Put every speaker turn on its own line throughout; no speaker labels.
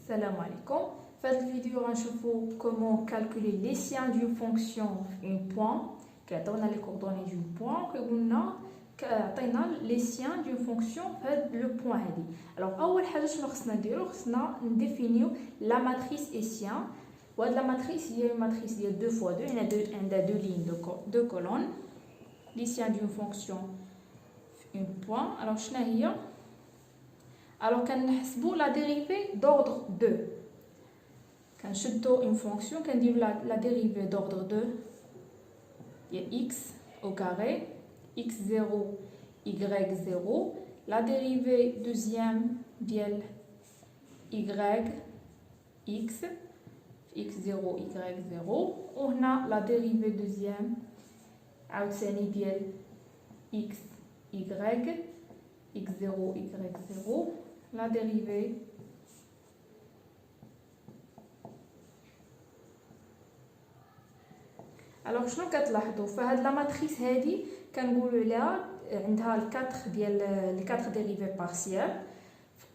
Salam alaikum. Dans cette vidéo, on va voir comment calculer les siens d'une fonction un point. On a les coordonnées du point. On a les siens d'une fonction le point. Alors, première chose, nous allons définir la matrice et sien. La matrice, il y a une matrice de 2 fois 2. Il y a deux lignes, deux colonnes. Les siens d'une fonction un point. Alors, alors, quand nous la dérivée d'ordre 2. Quand je donne une fonction, quand on dit la dérivée d'ordre 2, il y a x au carré, x0, y0. La dérivée deuxième, d'y y, x, x0, y0. On a la dérivée deuxième, d'y x, y, x0, y0. La dérivée alors شنو كتلاحظوا فهاد لا ماتريس هادي كنقولوا لها عندها الكاتر ديريفي بارسيال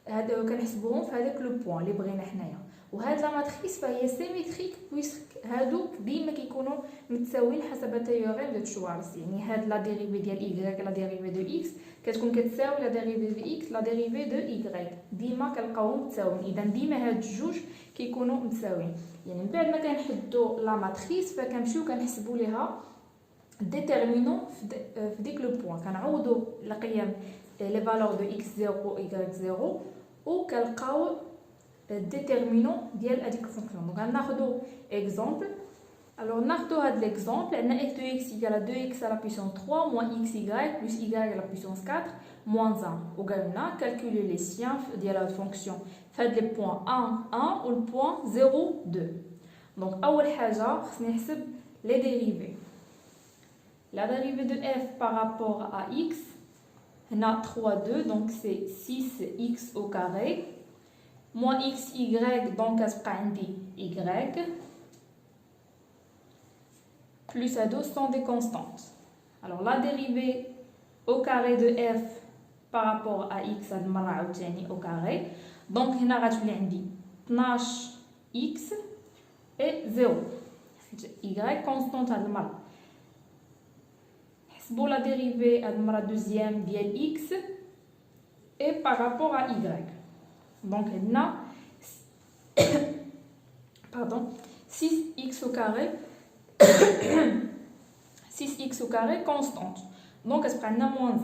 هذا كنحسبوهم في هذاك لو بوين اللي بغينا حنايا وهاد لا ماتريس فهي سيميتريك بويسك هادوك ديما كيكونوا متساويين حسب التيوريم دو شوارز يعني هاد لا ديريفي ديال y لا ديريفي دو x كتكون كتساوي لا ديريفي دو x لا ديريفي دو y ديما كنلقاوهم متساويين اذا ديما هاد الجوج كيكونوا متساويين يعني من بعد ما كنحدوا لا ماتريس فكنمشيو كنحسبوا ليها ديتيرمينون في ديك لو بوين كنعوضوا القيم لي فالور دو x0 و y0 وكنلقاو الديتيرمينون ديال هذيك الفونكسيون دونك غناخذوا اكزامبل alors ناخذوا هذا الاكزامبل عندنا f de x égale 2x à la puissance 3 moins xy plus y à la puissance 4 moins 1 وقالنا calculer les siens ديال هاد الفونكسيون في هاد لي بوين 1 1 و البوين 0 2 دونك اول حاجه خصني نحسب لي ديريفي la dérivée de f par rapport à x هنا 3 2 donc c'est 6x au carré moins xy donc كتبقى عندي y plus à 2 sont des constantes. Alors la dérivée au carré de f par rapport à x هاد المره عاوتاني au carré donc هنا غتولي عندي 12x et 0 y constante هاد المره نحسبوا la dérivée هاد المره deuxième ديال x et par rapport à y donc هنا pardon 6x au carré 6x au carré constante donc elle prend moins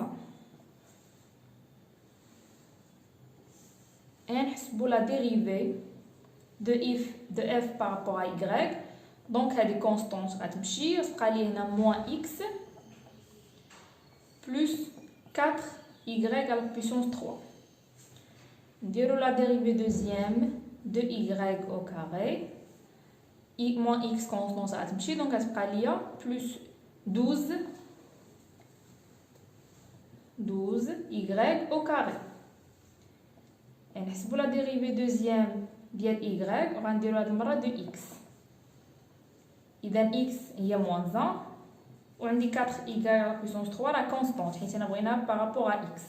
1 et نحسبوا la dérivée de f par rapport à y donc هذه constante غتمشي تبقى لي هنا moins x plus 4y à la puissance 3 نديرو la dérivée deuxième de y au carré y moins x constante غتمشي donc غتبقى ليا plus 12y au carré et نحسبوا la dérivée deuxième ديال y وغنديرو هاد المره de x اذا x هي moins 1 وعندي 4y à la puissance 3 la constante حيت انا بغينا par rapport à x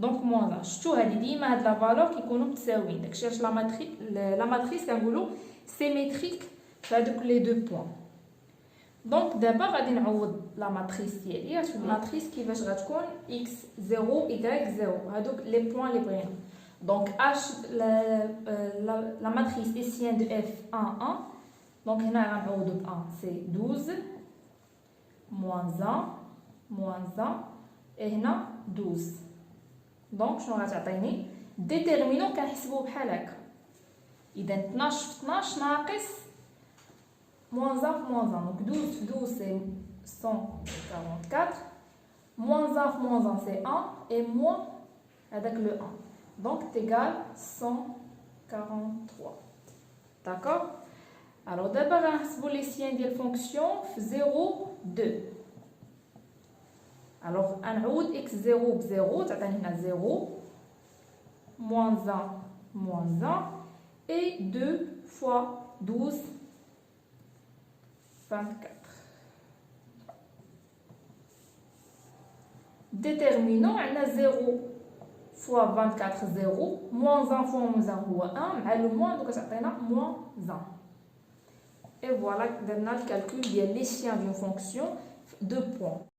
donc moins 1 شفتوا هادي ديما هاد لا فالور كيكونوا متساويين داكشي علاش لا ماتريس كنقولوا سيميتريك في هادوك لي دو بوين دونك دابا غادي نعوض لا ماتريس ديالي الماتريس كيفاش غتكون x0 y0 هادوك لي بوين اللي بغينا دونك h la matrice hessienne de f 1 1 donc هنا غنعوضوا ب 1 سي 12 moins 1 et هنا 12 دونك شنو غتعطيني ديتيرمينون كنحسبوه بحال هكا اذا 12 في 12 ناقص moins 1 في moins 1 donc 12 في 12 c'est 144 moins 1 في moins 1 c'est 1 et moins هذاك le 1 donc égal 143 d'accord alors d'abord غنحسبوا les siens ديال الفونكسيون في 0 2 alors غنعوض x0 ب 0 تعطيني هنا 0 moins 1 et 2 fois 12 24 déterminant عندنا 0 فوا 24 0 موان 1 فوا موان 1 هو 1 مع لو موان دوكا تعطينا موان 1. اي فوالا درنا الكالكول ديال لي شيان دون فونكسيون 2 بوين.